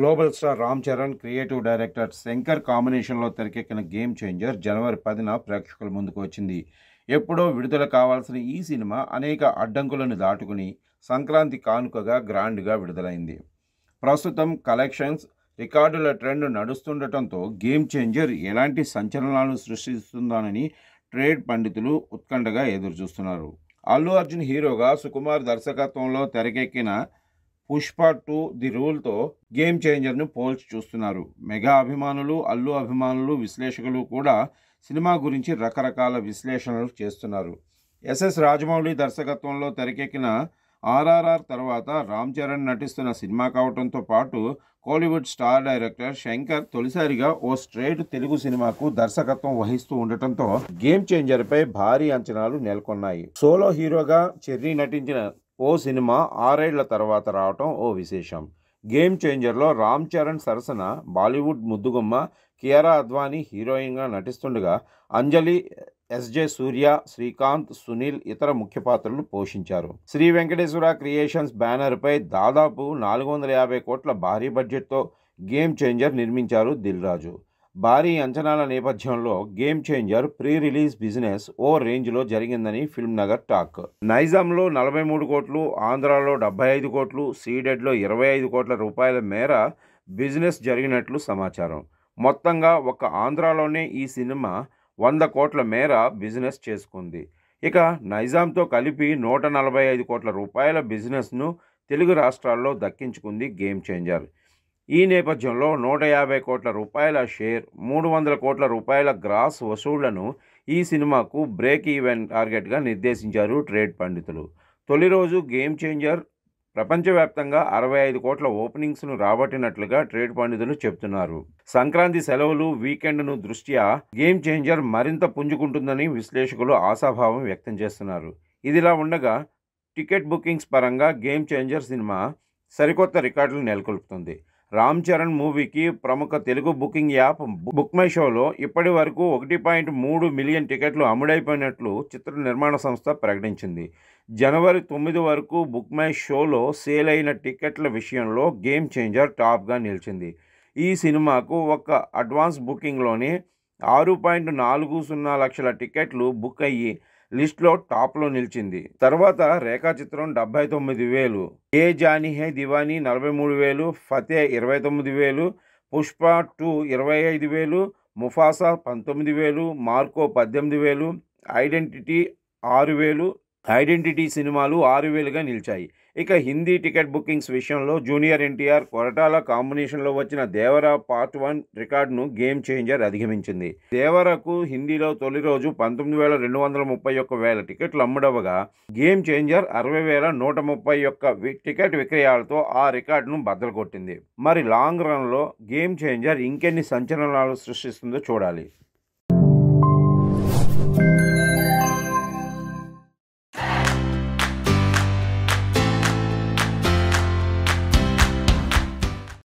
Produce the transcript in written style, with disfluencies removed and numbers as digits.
Global star Ram Charan, creative director Shankar కాంబినేషన్లో తెరకెక్కిన game changer జనవరి 10న ప్రేక్షకుల ముందుకు వచ్చింది. ఎప్పుడో విడుదల కావాల్సిన ఈ సినిమా అనేక అడ్డంకులను దాటుకుని సంక్రాంతి కానుకగా గ్రాండ్గా విడుదలైంది. ప్రస్తుతం కలెక్షన్స్, రికార్డుల ట్రెండ్ నడుస్తుండటంతో గేమ్ చేంజర్ ఎలాంటి సంచలనాలు సృష్టిస్తుందోనని ట్రేడ్ పండితులు ఉత్కంఠగా ఎదురుచూస్తున్నారు. అల్లు అర్జున్ హీరోగా, సుకుమార్ దర్శకత్వంలో తెరకెక్కిన పుష్ప 2 ది రూల్తో గేమ్ చేంజర్ను పోల్చి చూస్తున్నారు. మెగా అభిమానులు, అల్లు అభిమానులు, విశ్లేషకులు కూడా సినిమా గురించి రకరకాల విశ్లేషణలు చేస్తున్నారు. ఎస్ఎస్ రాజమౌళి దర్శకత్వంలో తెరకెక్కిన ఆర్ఆర్ఆర్ తర్వాత రామ్ చరణ్ నటిస్తున్న సినిమా కావడంతో పాటు కోలీవుడ్ స్టార్ డైరెక్టర్ శంకర్ తొలిసారిగా ఓ స్ట్రైట్ తెలుగు సినిమాకు దర్శకత్వం వహిస్తూ ఉండటంతో గేమ్ చేంజర్పై భారీ అంచనాలు నెలకొన్నాయి. సోలో హీరోగా చెర్రీ నటించిన ఓ సినిమా 6 ఏళ్ల తర్వాత రావటం ఓ విశేషం. గేమ్ చేంజర్లో రామ్ చరణ్ సరసన బాలీవుడ్ ముద్దుగుమ్మ కియారా అద్వానీ హీరోయిన్గా నటిస్తుండగా అంజలి, ఎస్జే సూర్య, శ్రీకాంత్, సునీల్ ఇతర ముఖ్య పాత్రలు పోషించారు. శ్రీ వెంకటేశ్వర క్రియేషన్స్ బ్యానర్పై దాదాపు 450 కోట్ల భారీ బడ్జెట్తో గేమ్ చేంజర్ నిర్మించారు దిల్ రాజు. భారీ అంచనాల నేపథ్యంలో game changer pre release business ఓ రేంజ్లో జరిగిందని ఫిల్మ్ నగర్ టాక్. నైజాంలో 43 కోట్లు, ఆంధ్రాలో 75 కోట్లు, సీడెడ్లో 25 కోట్ల రూపాయల మేర బిజినెస్ జరిగినట్లు సమాచారం. మొత్తంగా ఒక్క ఆంధ్రాలోనే ఈ సినిమా 100 కోట్ల మేర బిజినెస్ చేసుకుంది. ఇక నైజాంతో కలిపి 145 కోట్ల రూపాయల బిజినెస్ను తెలుగు రాష్ట్రాల్లో దక్కించుకుంది గేమ్ చేంజర్. ఈ నేపథ్యంలో 150 కోట్ల రూపాయల షేర్, 300 కోట్ల రూపాయల గ్రాస్ వసూళ్లను ఈ సినిమాకు బ్రేక్ ఈవెన్ టార్గెట్గా నిర్దేశించారు ట్రేడ్ పండితులు. తొలి రోజు గేమ్ చేంజర్ ప్రపంచవ్యాప్తంగా 65 కోట్ల ఓపెనింగ్స్ను రాబట్టినట్లుగా ట్రేడ్ పండితులు చెబుతున్నారు. సంక్రాంతి సెలవులు, వీకెండ్ను దృష్ట్యా గేమ్ చేంజర్ మరింత పుంజుకుంటుందని విశ్లేషకులు ఆశాభావం వ్యక్తం చేస్తున్నారు. ఇదిలా ఉండగా టికెట్ బుకింగ్స్ పరంగా గేమ్ చేంజర్ సినిమా సరికొత్త రికార్డులు నెలకొల్పుతుంది. రామ్ చరణ్ మూవీకి ప్రముఖ Telugu booking app book my షోలో ఇప్పటి వరకు 1.3 మిలియన్ టికెట్లు అమ్ముడైపోయినట్లు చిత్ర నిర్మాణ సంస్థ ప్రకటించింది. జనవరి 9 వరకు బుక్ మై షోలో సేల్ అయిన టికెట్ల విషయంలో గేమ్ చేంజర్ టాప్గా నిలిచింది. ఈ సినిమాకు ఒక్క అడ్వాన్స్ బుకింగ్లోనే 6.40 లక్షల టికెట్లు బుక్ అయ్యి లిస్ట్లో టాప్లో నిలిచింది. తర్వాత Rekhachithram 79,000, Yeh Jaani Hai Deewani 43,000, Fateh 29,000, Pushpa 2 25,000, Mufasa 19,000, Marco 18,000, identity 6,000. Identity సినిమాలు 6,000గా నిలిచాయి. ఇక హిందీ టికెట్ బుకింగ్స్ విషయంలో జూనియర్ ఎన్టీఆర్, కొరటాల కాంబినేషన్లో వచ్చిన దేవరా పార్ట్ 1 రికార్డును గేమ్ చేంజర్ అధిగమించింది. దేవరకు హిందీలో తొలి రోజు 19,231 టికెట్లు అమ్ముడవగా గేమ్ చేంజర్ 60,131 టికెట్ విక్రయాలతో ఆ రికార్డును బద్దలు కొట్టింది. మరి లాంగ్ రన్లో గేమ్ చేంజర్ ఇంకెన్ని సంచలనాలు సృష్టిస్తుందో చూడాలి.